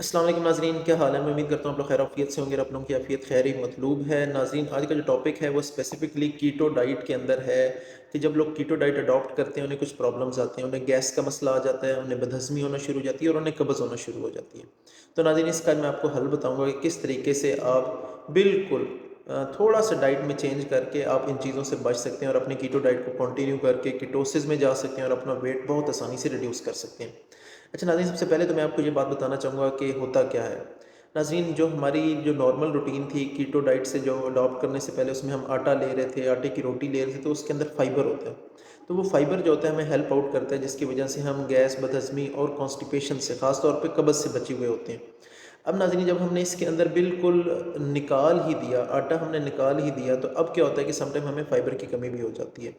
السلام علیکم ناظرین، کیا حال ہے؟ میں امید کرتا ہوں آپ لوگ خیر عافیت سے ہوں گے اور اپنوں کی عافیت خیر ہی مطلوب ہے۔ ناظرین، آج کا جو ٹاپک ہے وہ اسپیسیفکلی کیٹو ڈائٹ کے اندر ہے کہ جب لوگ کیٹو ڈائٹ اڈاپٹ کرتے ہیں انہیں کچھ پرابلمز آتے ہیں، انہیں گیس کا مسئلہ آ جاتا ہے، انہیں بدہضمی ہونا شروع ہو جاتی ہے اور انہیں قبض ہونا شروع ہو جاتی ہے۔ تو ناظرین، اس کا میں آپ کو حل بتاؤں گا کہ کس طریقے سے آپ بالکل تھوڑا سا ڈائٹ میں چینج کر کے آپ ان چیزوں سے بچ سکتے ہیں اور اپنی کیٹو ڈائٹ کو کنٹینیو کر کے کیٹوسس میں جا سکتے ہیں اور اپنا ویٹ بہت آسانی سے ریڈیوس کر سکتے ہیں۔ اچھا ناظرین، سب سے پہلے تو میں آپ کو یہ بات بتانا چاہوں گا کہ ہوتا کیا ہے۔ ناظرین، جو ہماری جو نارمل روٹین تھی کیٹو ڈائٹ سے جو اڈاپٹ کرنے سے پہلے، اس میں ہم آٹا لے رہے تھے، آٹے کی روٹی لے رہے تھے، تو اس کے اندر فائبر ہوتا ہے۔ تو وہ فائبر جو ہوتا ہے ہمیں ہیلپ آؤٹ کرتا ہے، جس کی وجہ سے ہم گیس، بدہضمی اور کانسٹیپیشن سے، خاص طور پہ قبض سے بچے ہوئے ہوتے ہیں۔ اب ناظرین، جب ہم نے اس کے اندر بالکل نکال ہی دیا، آٹا ہم نے نکال ہی دیا، تو اب کیا ہوتا ہے کہ سم ٹائم ہمیں فائبر کی کمی بھی ہو جاتی ہے۔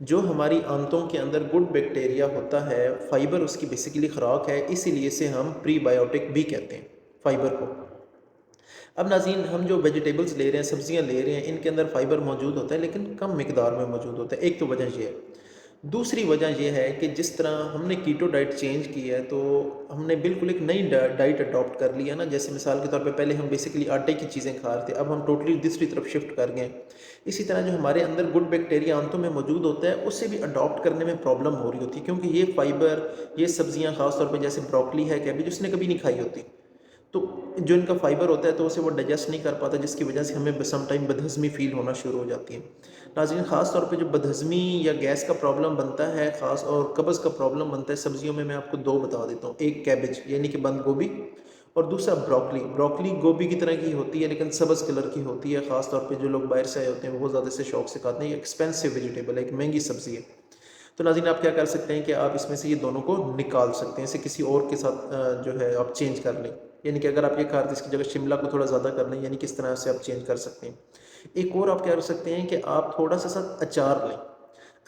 جو ہماری آنتوں کے اندر گڈ بیکٹیریا ہوتا ہے، فائبر اس کی بیسیکلی خوراک ہے، اسی لیے سے ہم پری بایوٹک بھی کہتے ہیں فائبر کو۔ اب ناظرین، ہم جو ویجیٹیبلز لے رہے ہیں، سبزیاں لے رہے ہیں، ان کے اندر فائبر موجود ہوتا ہے لیکن کم مقدار میں موجود ہوتا ہے۔ ایک تو وجہ یہ ہے۔ دوسری وجہ یہ ہے کہ جس طرح ہم نے کیٹو ڈائٹ چینج کی ہے، تو ہم نے بالکل ایک نئی ڈائٹ اڈاپٹ کر لی ہے نا۔ جیسے مثال کے طور پہ پہلے ہم بیسیکلی آٹے کی چیزیں کھا رہے تھے، اب ہم ٹوٹلی دوسری طرف شفٹ کر گئے۔ اسی طرح جو ہمارے اندر گڈ بیکٹیریا آنتوں میں موجود ہوتا ہے، اس سے بھی اڈاپٹ کرنے میں پرابلم ہو رہی ہوتی ہے، کیونکہ یہ فائبر، یہ سبزیاں خاص طور پہ جیسے بروکلی ہے، کیبج، اس نے کبھی نہیں کھائی ہوتی، تو جو ان کا فائبر ہوتا ہے تو اسے وہ ڈائجسٹ نہیں کر پاتا، جس کی وجہ سے ہمیں سم ٹائم بدہضمی فیل ہونا شروع ہو جاتی ہے۔ ناظرین، خاص طور پہ جو بدہضمی یا گیس کا پرابلم بنتا ہے، خاص اور قبض کا پرابلم بنتا ہے سبزیوں میں آپ کو دو بتا دیتا ہوں۔ ایک کیبج یعنی کہ بند گوبھی، اور دوسرا بروکلی۔ بروکلی گوبھی کی طرح کی ہوتی ہے لیکن سبز کلر کی ہوتی ہے، خاص طور پہ جو لوگ باہر سے آئے ہوتے ہیں وہ زیادہ سے شوق سے کھاتے ہیں۔ یہ ایکسپینسو ویجیٹیبل ہے، ایک مہنگی سبزی ہے۔ تو ناظرین، آپ کیا کر سکتے ہیں کہ آپ اس میں سے یہ دونوں کو نکال سکتے ہیں، اسے کسی اور کے ساتھ جو ہے آپ چینج کر لیں۔ یعنی کہ اگر آپ یہ کھا رہے تھے، اس کی جگہ شملہ کو تھوڑا زیادہ کر لیں، یعنی کس طرح سے آپ چینج کر سکتے ہیں۔ ایک اور آپ کیا کر سکتے ہیں کہ آپ تھوڑا سا ساتھ اچار لیں۔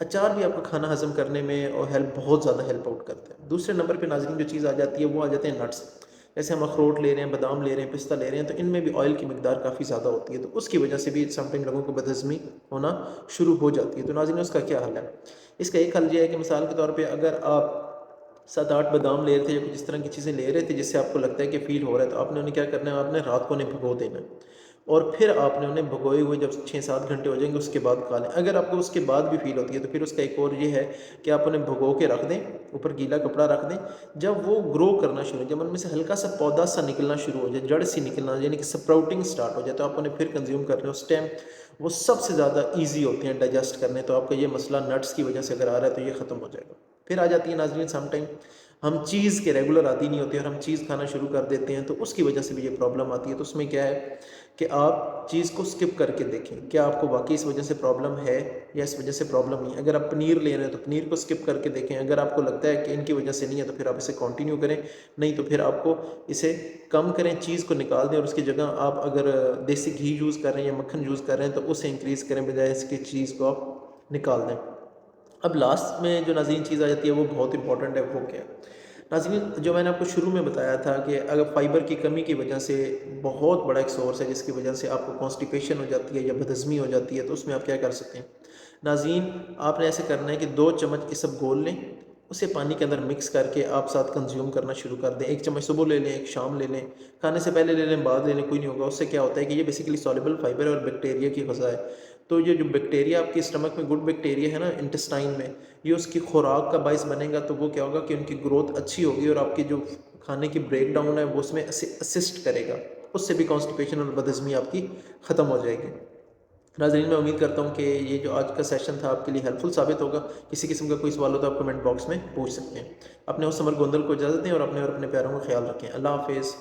اچار بھی آپ کا کھانا ہضم کرنے میں اور بہت زیادہ ہیلپ آؤٹ کرتا ہے۔ دوسرے نمبر پہ ناظرین جو چیز آ جاتی ہے وہ آ جاتے ہیں نٹس۔ جیسے ہم اخروٹ لے رہے ہیں، بادام لے رہے ہیں، پستہ لے رہے ہیں، تو ان میں بھی آئل کی مقدار کافی زیادہ ہوتی ہے، تو اس کی وجہ سے بھی سم ٹائم لوگوں کو بدہضمی ہونا شروع ہو جاتی ہے۔ تو ناظرین، اس کا کیا حل ہے؟ اس کا ایک حل یہ ہے کہ مثال کے طور پہ اگر آپ 7-8 بادام لے رہے تھے یا کچھ اس طرح کی چیزیں لے رہے تھے جس سے آپ کو لگتا ہے کہ فیل ہو رہا ہے، تو آپ نے انہیں کیا کرنا ہے، آپ نے رات کو انہیں بھگو دینا ہے، اور پھر آپ نے انہیں بھگوئے ہوئے جب 6-7 گھنٹے ہو جائیں گے اس کے بعد کھا لیں۔ اگر آپ کو اس کے بعد بھی فیل ہوتی ہے تو پھر اس کا ایک اور یہ ہے کہ آپ انہیں بھگو کے رکھ دیں، اوپر گیلا کپڑا رکھ دیں۔ جب وہ گرو کرنا شروع ہو، جب ان میں سے ہلکا سا پودا سا نکلنا شروع ہو جائے، جڑ سی نکلنا، یعنی کہ سپراؤٹنگ سٹارٹ ہو جائے، تو آپ انہیں پھر کنزیوم کر لیں۔ اس ٹائم وہ سب سے زیادہ ایزی ہوتے ہیں ڈائجسٹ کرنے، تو آپ کا یہ مسئلہ نٹس کی وجہ سے اگر آ رہا ہے تو یہ ختم ہو جائے گا۔ پھر آ جاتی ہے ناظرین، سم ٹائم ہم چیز کے ریگولر عادی نہیں ہوتے اور ہم چیز کھانا شروع کر دیتے ہیں، تو اس کی وجہ سے بھی یہ پرابلم آتی ہے۔ تو اس میں کیا ہے کہ آپ چیز کو سکپ کر کے دیکھیں، کیا آپ کو واقعی اس وجہ سے پرابلم ہے یا اس وجہ سے پرابلم نہیں ہے۔ اگر آپ پنیر لے رہے ہیں تو پنیر کو سکپ کر کے دیکھیں، اگر آپ کو لگتا ہے کہ ان کی وجہ سے نہیں ہے تو پھر آپ اسے کنٹینیو کریں، نہیں تو پھر آپ کو اسے کم کریں، چیز کو نکال دیں، اور اس کی جگہ آپ اگر دیسی گھی یوز کر رہے ہیں یا مکھن یوز کر رہے ہیں تو اسے انکریز کریں، بجائے اس کی چیز کو آپ نکال دیں۔ اب لاسٹ میں جو ناظرین چیز آ جاتی ہے وہ بہت امپورٹنٹ ہے، وہ کیا ہے ناظرین؟ جو میں نے آپ کو شروع میں بتایا تھا کہ اگر فائبر کی کمی کی وجہ سے بہت بڑا ایک سورس ہے جس کی وجہ سے آپ کو کانسٹیپیشن ہو جاتی ہے یا بدہضمی ہو جاتی ہے، تو اس میں آپ کیا کر سکتے ہیں ناظرین؟ آپ نے ایسے کرنا ہے کہ 2 چمچ یہ سب گھول لیں، اسے پانی کے اندر مکس کر کے آپ ساتھ کنزیوم کرنا شروع کر دیں۔ 1 چمچ صبح لے لیں، 1 شام لے لیں، کھانے سے پہلے لے لیں، بعد لے لیں، کوئی نہیں ہوگا۔ اس سے کیا ہوتا ہے کہ یہ بیسیکلی سالبل فائبر ہے اور بیکٹیریا کی غذا ہے، تو یہ جو بیکٹیریا آپ کی اسٹمک میں گڈ بیکٹیریا ہے نا انٹسٹائن میں، یہ اس کی خوراک کا باعث بنے گا، تو وہ کیا ہوگا کہ ان کی گروتھ اچھی ہوگی اور آپ کی جو کھانے کی بریک ڈاؤن ہے وہ اس میں اسسٹ کرے گا، اس سے بھی کانسٹیپیشن اور بدہضمی آپ کی ختم ہو جائے گی۔ ناظرین، میں امید کرتا ہوں کہ یہ جو آج کا سیشن تھا آپ کے لیے ہیلپ فل ثابت ہوگا۔ کسی قسم کا کوئی سوال ہو تو آپ کمنٹ باکس میں پوچھ سکتے ہیں۔ اپنے اس عمر گوندل کو اجازت دیں اور اپنے پیاروں کا خیال رکھیں۔ اللہ حافظ۔